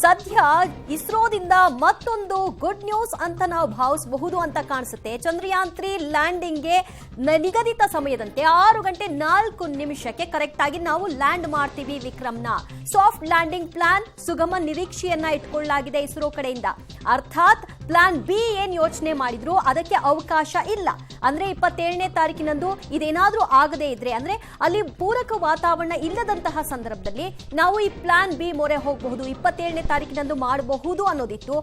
ಸದ್ಯ ಇಸ್ರೋದಿಂದ ಮತ್ತೊಂದು good news ಅಂತ ನಾವು ಭಾವಿಸಬಹುದು ಅಂತ ಕಾಣಿಸುತ್ತೆ. ಚಂದ್ರಯಾನ್ 3 ಲ್ಯಾಂಡಿಂಗ್ಗೆ ನಿಗದಿತ ಸಮಯದಂತೆ 6:04 ಕರೆಕ್ಟ್ ಆಗಿ ನಾವು ಲ್ಯಾಂಡ್ ಮಾಡ್ತೀವಿ ವಿಕ್ರಮ್ನ. ಸಾಫ್ಟ್ ಲ್ಯಾಂಡಿಂಗ್ ಪ್ಲಾನ್ ಸುಗಮ ನಿರೀಕ್ಷೆಯನ್ನ ಇಟ್ಕೊಳ್ಳಲಾಗಿದೆ ಇಸ್ರೋ ಕಡೆಯಿಂದ. ಅರ್ಥಾತ್ ಪ್ಲಾನ್ ಬಿ ಏನ್ ಯೋಚನೆ ಮಾಡಿದ್ರು ಅದಕ್ಕೆ ಅವಕಾಶ ಇಲ್ಲ. ಅಂದ್ರೆ 27ನೇ ತಾರೀಕಿನಂದು ಇದೇನಾದ್ರೂ ಆಗದೇ ಇದ್ರೆ, ಅಂದ್ರೆ ಅಲ್ಲಿ ಪೂರಕ ವಾತಾವರಣ ಇಲ್ಲದಂತಹ ಸಂದರ್ಭದಲ್ಲಿ ನಾವು ಈ ಪ್ಲಾನ್ ಬಿ ಮೊರೆ ಹೋಗಬಹುದು, 27ನೇ ತಾರೀಕಿನಂದು ಮಾಡಬಹುದು ಅನ್ನೋದಿತ್ತು.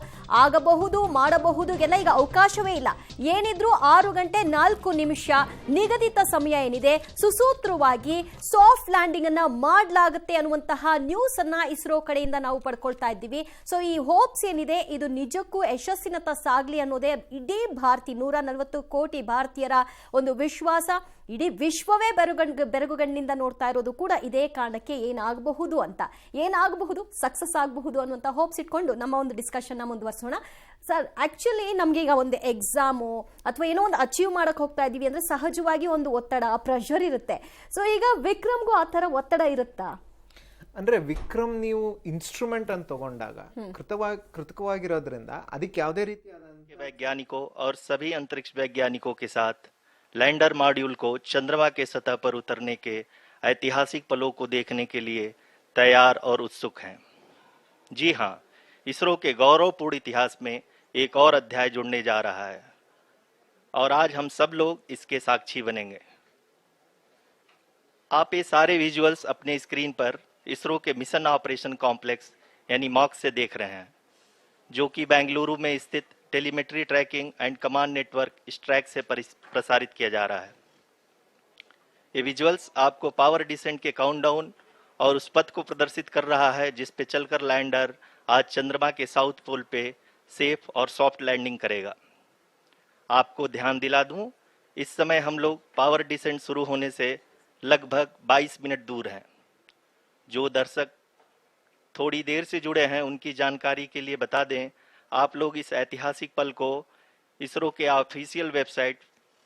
ಆಗಬಹುದು, ಮಾಡಬಹುದು ಎಲ್ಲ ಈಗ ಅವಕಾಶವೇ ಇಲ್ಲ. ಏನಿದ್ರು 6:04 ನಿಗದಿತ ಸಮಯ ಏನಿದೆ ಸುಸೂತ್ರವಾಗಿ ಸಾಫ್ಟ್ ಲ್ಯಾಂಡಿಂಗ್ ಅನ್ನ ಮಾಡಲಾಗುತ್ತೆ ಅನ್ನುವಂತಹ ನ್ಯೂಸ್ ಅನ್ನ ಇಸ್ರೋ ಕಡೆಯಿಂದ ನಾವು ಪಡ್ಕೊಳ್ತಾ ಇದ್ದೀವಿ. ಸೊ ಈ ಹೋಪ್ಸ್ ಏನಿದೆ ಇದು ನಿಜಕ್ಕೂ ಯಶಸ್ಸಿನತ್ತ ಸಾಗ್ಲಿ ಅನ್ನೋದೇ ಇಡೀ 140 ಕೋಟಿ ಭಾರತೀಯರ ಒಂದು ವಿಶ್ವಾಸ. ಇಡೀ ವಿಶ್ವವೇ ಬೆರಗುಗಣ್ಣಿಂದ ನೋಡ್ತಾ ಇರೋದು ಕೂಡ ಇದೇ ಕಾರಣಕ್ಕೆ ಏನಾಗಬಹುದು ಅಂತ. ಏನಾಗಬಹುದು, ಸಕ್ಸಸ್ ಆಗಬಹುದು ಅನ್ನುವಂಥ ಹೋಪ್ಸ್ ಇಟ್ಕೊಂಡು ನಮ್ಮ ಒಂದು ಡಿಸ್ಕಷನ್ನ ಮುಂದುವರಿಸೋಣ. ಸರ್, ಆಕ್ಚುಲಿ ನಮ್ಗೆ ಈಗ ಒಂದು ಎಕ್ಸಾಮು ಅಥವಾ ಏನೋ ಒಂದು ಅಚೀವ್ ಮಾಡಕ್ ಹೋಗ್ತಾ ಇದೀವಿ ಅಂದ್ರೆ ಸಹಜವಾಗಿ ಒಂದು ಒತ್ತಡ, ಪ್ರೆಷರ್ ಇರುತ್ತೆ. ಸೊ ಈಗ ವಿಕ್ರಮ್ಗೂ ಆ ಥರ ಒತ್ತಡ ಇರುತ್ತಾ? ಅಂದ್ರೆ ವಿಕ್ರಮ್ ನೀವು ಇನ್ಸ್ಟ್ರೂಮೆಂಟ್ ಅಂತ ತಗೊಂಡಾಗ ಕೃತಕವಾಗಿರೋದ್ರಿಂದ ಅದಕ್ಕೆ ಯಾವುದೇ ರೀತಿಯಾದ वैज्ञानिकों और सभी अंतरिक्ष वैज्ञानिकों के साथ लैंडर मॉड्यूल को चंद्रमा के सतह पर उतरने के ऐतिहासिक पलों को देखने के लिए तैयार और उत्सुक हैं। जी हाँ, इसरो के गौरवपूर्ण इतिहास में एक और अध्याय जुड़ने जा रहा है और आज हम सब लोग इसके साक्षी बनेंगे। आप ये सारे विजुअल्स अपने स्क्रीन पर इसरो के मिशन ऑपरेशन कॉम्प्लेक्स यानी मॉक्स से देख रहे हैं, जो कि बेंगलुरु में स्थित telemetry tracking and command network ISTRAC से प्रसारित किया जा रहा है। ये विजुअल्स आपको पावर डिसेंट के काउंटडाउन और उस पथ को प्रदर्शित कर रहा है जिस पे चलकर लैंडर आज चंद्रमा के साउथ पोल पे सेफ और सॉफ्ट लैंडिंग करेगा। आपको ध्यान दिला दूं, इस समय हम लोग पावर डिसेंट शुरू होने से लगभग 22 मिनट दूर हैं। जो दर्शक थोड़ी देर से जुड़े हैं उनकी जानकारी के लिए बता दें, आप लोग इस ऐतिहासिक पल को इसरो के ऑफिशियल वेबसाइट,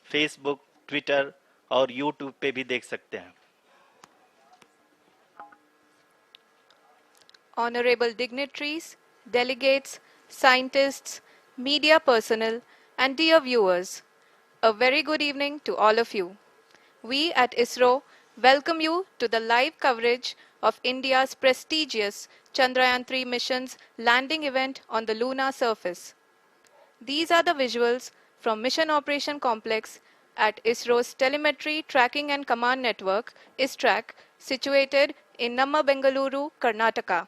फेसबुक, ट्विटर और यूट्यूब पे भी देख सकते हैं। Honorable dignitaries, delegates, scientists, media personnel, and dear viewers, a very good evening to all of you. We at ISRO welcome you to the live coverage of India's prestigious Chandrayaan 3 mission's landing event on the lunar surface. These are the visuals from Mission Operation Complex at ISRO's Telemetry Tracking and Command Network, ISTRAC, situated in Namma, Bengaluru, Karnataka.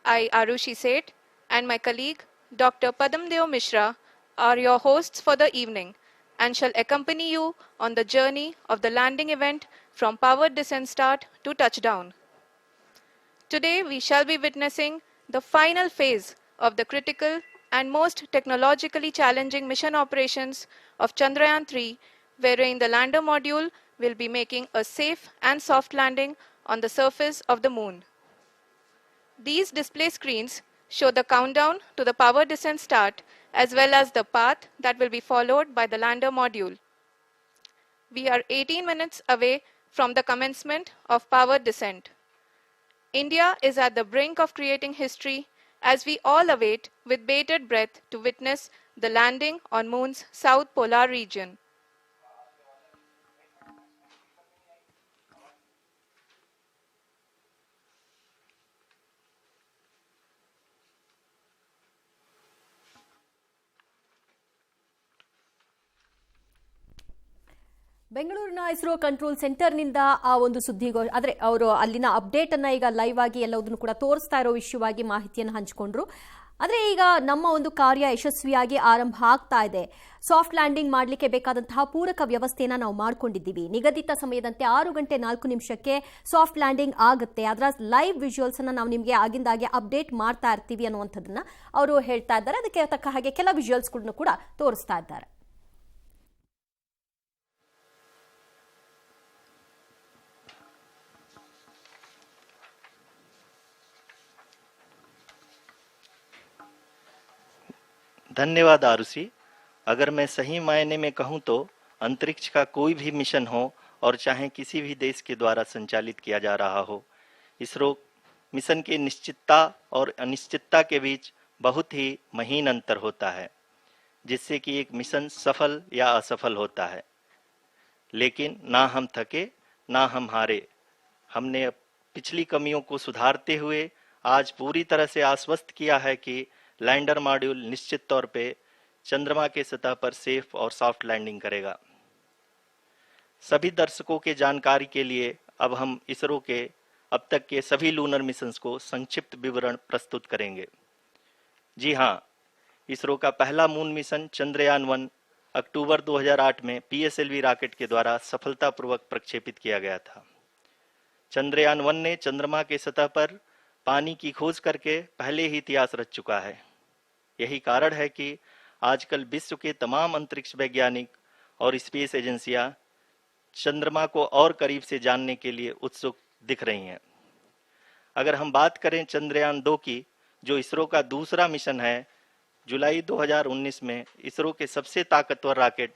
I, Arushi Seth, and my colleague, Dr. Padamdeo Mishra, are your hosts for the evening and shall accompany you on the journey of the landing event from powered descent start to touchdown. Today, we shall be witnessing the final phase of the critical and most technologically challenging mission operations of Chandrayaan 3, wherein the lander module will be making a safe and soft landing on the surface of the moon. These display screens show the countdown to the power descent start as well as the path that will be followed by the lander module. We are 18 minutes away from the commencement of power descent. India is at the brink of creating history as we all await with bated breath to witness the landing on Moon's south polar region. ಬೆಂಗಳೂರಿನ ISRO control ಸೆಂಟರ್ನಿಂದ ಆ ಒಂದು ಆದರೆ ಅವರು ಅಲ್ಲಿನ update ಅನ್ನ ಈಗ live ಆಗಿ ಎಲ್ಲದನ್ನು ಕೂಡ ತೋರಿಸ್ತಾ ಇರೋ ವಿಷಯವಾಗಿ ಮಾಹಿತಿಯನ್ನು ಹಂಚಿಕೊಂಡ್ರು. ಆದರೆ ಈಗ ನಮ್ಮ ಒಂದು ಕಾರ್ಯ ಯಶಸ್ವಿಯಾಗಿ ಆರಂಭ ಆಗ್ತಾ ಇದೆ. ಸಾಫ್ಟ್ ಲ್ಯಾಂಡಿಂಗ್ ಮಾಡಲಿಕ್ಕೆ ಬೇಕಾದಂತಹ ಪೂರಕ ವ್ಯವಸ್ಥೆಯನ್ನು ನಾವು ಮಾಡ್ಕೊಂಡಿದ್ದೀವಿ. ನಿಗದಿತ ಸಮಯದಂತೆ 6:04 ಸಾಫ್ಟ್ ಲ್ಯಾಂಡಿಂಗ್ ಆಗುತ್ತೆ. ಅದರ ಲೈವ್ ವಿಜುವಲ್ಸ್ ಅನ್ನ ನಾವು ನಿಮಗೆ ಆಗಿಂದಾಗೆ ಅಪ್ಡೇಟ್ ಮಾಡ್ತಾ ಇರ್ತೀವಿ ಅನ್ನುವಂಥದ್ದನ್ನ ಅವರು ಹೇಳ್ತಾ ಇದ್ದಾರೆ. ಅದಕ್ಕೆ ತಕ್ಕ ಹಾಗೆ ಕೆಲ ವಿಜುವಲ್ಸ್ಗಳನ್ನು ಕೂಡ ತೋರಿಸ್ತಾ ಇದ್ದಾರೆ. धन्यवाद आरुषि। अगर मैं सही मायने में कहूं तो अंतरिक्ष का कोई भी मिशन हो और चाहे किसी भी देश के द्वारा संचालित किया जा रहा हो, इसरो मिशन के निश्चितता और अनिश्चितता के बीच बहुत ही महीन अंतर होता है, जिससे कि एक मिशन सफल या असफल होता है। लेकिन ना हम थके ना हम हारे। हमने पिछली कमियों को सुधारते हुए आज पूरी तरह से आश्वस्त किया है कि लैंडर मॉड्यूल निश्चित तौर पे चंद्रमा के सतह पर सेफ और सॉफ्ट लैंडिंग करेगा। सभी दर्शकों के जानकारी के लिए अब हम इसरो के अब तक के सभी लूनर मिशंस को संक्षिप्त विवरण प्रस्तुत करेंगे। जी हाँ, इसरो का पहला मून मिशन चंद्रयान-1 अक्टूबर 2008 में PSLV रॉकेट के द्वारा सफलतापूर्वक प्रक्षेपित किया गया था। चंद्रयान-1 ने चंद्रमा के सतह पर पानी की खोज करके पहले ही इतिहास रच चुका है। यही कारण है कि आजकल विश्व के तमाम अंतरिक्ष वैज्ञानिक और स्पेस एजेंसियां चंद्रमा को और करीब से जानने के लिए उत्सुक दिख रही हैं। अगर हम बात करें चंद्रयान-2 की, जो इसरो का दूसरा मिशन है, जुलाई 2019 में इसरो के सबसे ताकतवर रॉकेट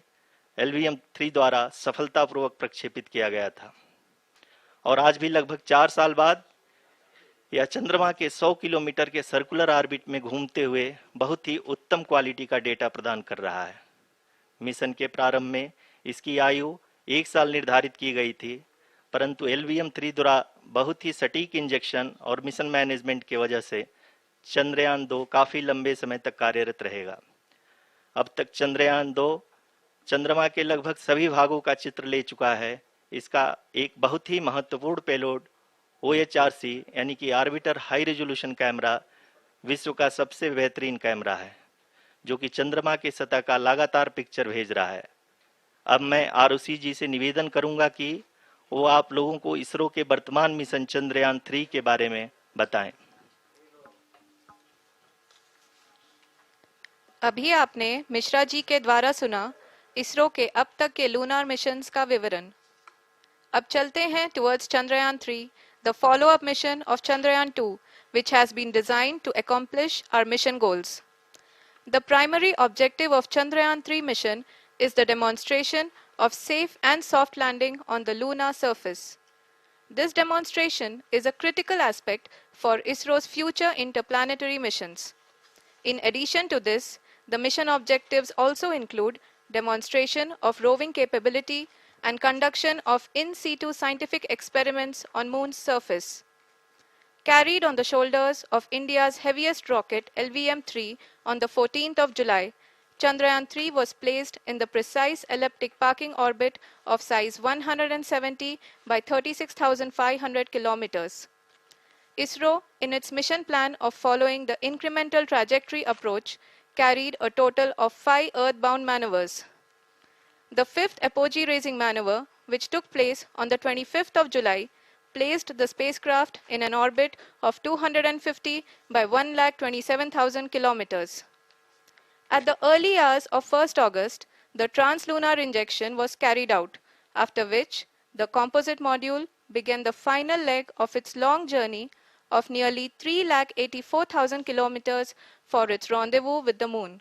LVM-3 द्वारा सफलतापूर्वक प्रक्षेपित किया गया था और आज भी लगभग 4 साल बाद यह चंद्रमा के 100 किलोमीटर के सर्कुलर ऑर्बिट में घूमते हुए बहुत ही उत्तम क्वालिटी का डेटा प्रदान कर रहा है। मिशन के प्रारंभ में इसकी आयु 1 साल निर्धारित की गई थी, परंतु LVM-3 द्वारा बहुत ही सटीक इंजेक्शन और मिशन मैनेजमेंट की वजह से चंद्रयान-2 काफी लंबे समय तक कार्यरत रहेगा। अब तक चंद्रयान-2 चंद्रमा के लगभग सभी भागों का चित्र ले चुका है। इसका एक बहुत ही महत्वपूर्ण पेलोड OHRC यानी कि ऑर्बिटर हाई रेजोल्यूशन कैमरा विश्व का सबसे बेहतरीन कैमरा है, जो कि चंद्रमा के सतह का लगातार पिक्चर भेज रहा है। अब मैं ROC जी से निवेदन करूंगा कि वो आप लोगों को इसरो के वर्तमान मिशन चंद्रयान-3 के बारे में बताएं। अभी आपने मिश्रा जी के द्वारा सुना इसरो के अब तक के लूनार मिशंस का विवरण। अब चलते हैं towards Chandrayaan-3, the follow-up mission of Chandrayaan-2, which has been designed to accomplish our mission goals. The primary objective of Chandrayaan-3 mission is the demonstration of safe and soft landing on the lunar surface. This demonstration is a critical aspect for ISRO's future interplanetary missions. In addition to this, the mission objectives also include demonstration of roving capability and conduction of in situ scientific experiments on Moon's surface. Carried on the shoulders of India's heaviest rocket LVM-3 on the 14th of July, Chandrayaan-3 was placed in the precise elliptic parking orbit of size 170 by 36,500 kilometers. ISRO, in its mission plan of following the incremental trajectory approach, carried a total of 5 earthbound maneuvers. The fifth apogee raising maneuver, which took place on the 25th of July, placed the spacecraft in an orbit of 250 by 1,27,000 kilometers. At the early hours of 1st August, the translunar injection was carried out, after which the composite module began the final leg of its long journey of nearly 3,84,000 kilometers for its rendezvous with the Moon.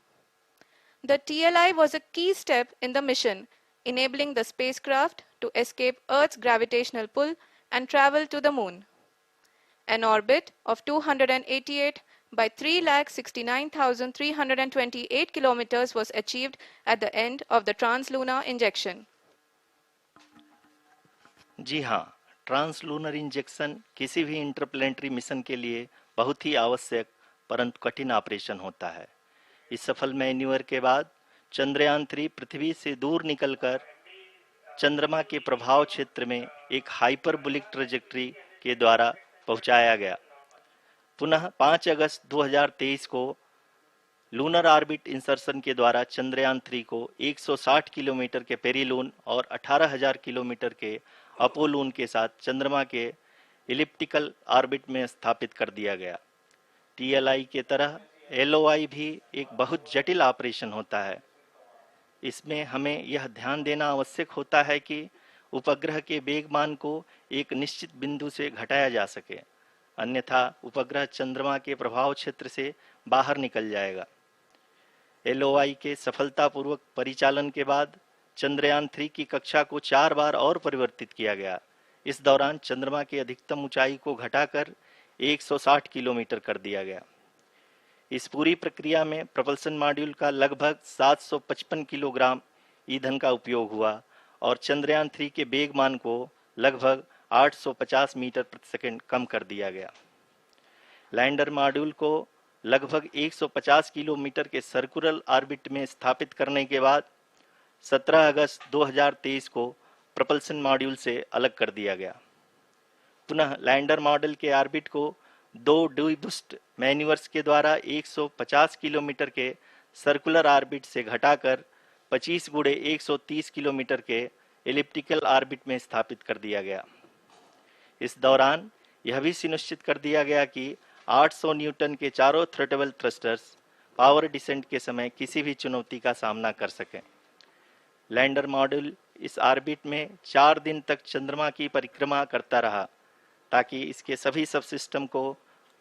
The TLI was a key step in the mission, enabling the spacecraft to escape Earth's gravitational pull and travel to the Moon. An orbit of 288 by 3,69,328 kilometers was achieved at the end of the translunar injection. जी हाँ, translunar injection किसी भी interplanetary mission के लिए बहुत ही आवश्यक परंतु कठिन operation होता है। इस सफल मैन्यूवर के बाद चंद्रयान-3 पृथ्वी से दूर निकलकर चंद्रमा के प्रभाव क्षेत्र में एक हाइपरबोलिक ट्रेजेक्टरी के द्वारा पहुंचाया गया। पुनः 5 अगस्त 2023 को लूनर ऑर्बिट इंसर्शन के द्वारा चंद्रयान-3 को 160 किलोमीटर के पेरीलून और 18,000 किलोमीटर के अपोलून के साथ चंद्रमा के इलिप्टिकल ऑर्बिट में स्थापित कर दिया गया। TLI के तरह LOI भी एक बहुत जटिल ऑपरेशन होता है। इसमें हमें यह ध्यान देना आवश्यक होता है कि उपग्रह के वेगमान को एक निश्चित बिंदु से घटाया जा सके, अन्यथा उपग्रह चंद्रमा के प्रभाव क्षेत्र से बाहर निकल जाएगा। LOI के सफलतापूर्वक परिचालन के बाद चंद्रयान-3 की कक्षा को 4 बार और परिवर्तित किया गया। इस दौरान चंद्रमा की अधिकतम ऊंचाई को घटाकर 160 किलोमीटर कर दिया गया। इस पूरी प्रक्रिया में प्रपल्सन मॉड्यूल का लगभग 755 किलोग्राम ईंधन का उपयोग हुआ और चंद्रयान 3 के वेगमान को लगभग 850 मीटर प्रति सेकंड कम कर दिया गया। लैंडर मॉड्यूल को लगभग 150 किलोमीटर के सर्कुलर ऑर्बिट में स्थापित करने के बाद 17 अगस्त 2023 को प्रपल्सन मॉड्यूल से अलग कर दिया गया। पुनः लैंडर मॉडल के ऑर्बिट को 2 डीबूस्ट मैन्यूवर्स के द्वारा 150 किलोमीटर के सर्कुलर ऑर्बिट से घटाकर 25 गुणे 130 किलोमीटर के एलिप्टिकल ऑर्बिट में स्थापित कर दिया गया। इस दौरान यह भी सुनिश्चित कर दिया गया कि 800 न्यूटन के चारों थ्रोटेबल थ्रस्टर्स पावर डिसेंट के समय किसी भी चुनौती का सामना कर सकें। लैंडर मॉड्यूल इस ऑर्बिट में 4 दिन तक चंद्रमा की परिक्रमा करता रहा ताकि इसके सभी सब सिस्टम को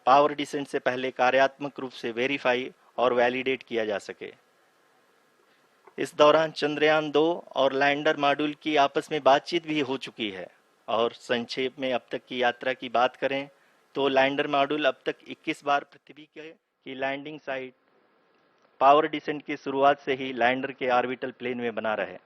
पावर डिसेंट से पहले कार्यात्मक रूप से वेरीफाई और वैलिडेट किया जा सके। इस दौरान चंद्रयान 2 और लैंडर मॉड्यूल की आपस में बातचीत भी हो चुकी है। और संक्षेप में अब तक की यात्रा की बात करें तो लैंडर मॉड्यूल अब तक 21 बार पृथ्वी की लैंडिंग साइट पावर डिसेंट की शुरुआत से ही लैंडर के ऑर्बिटल प्लेन में बना रहे।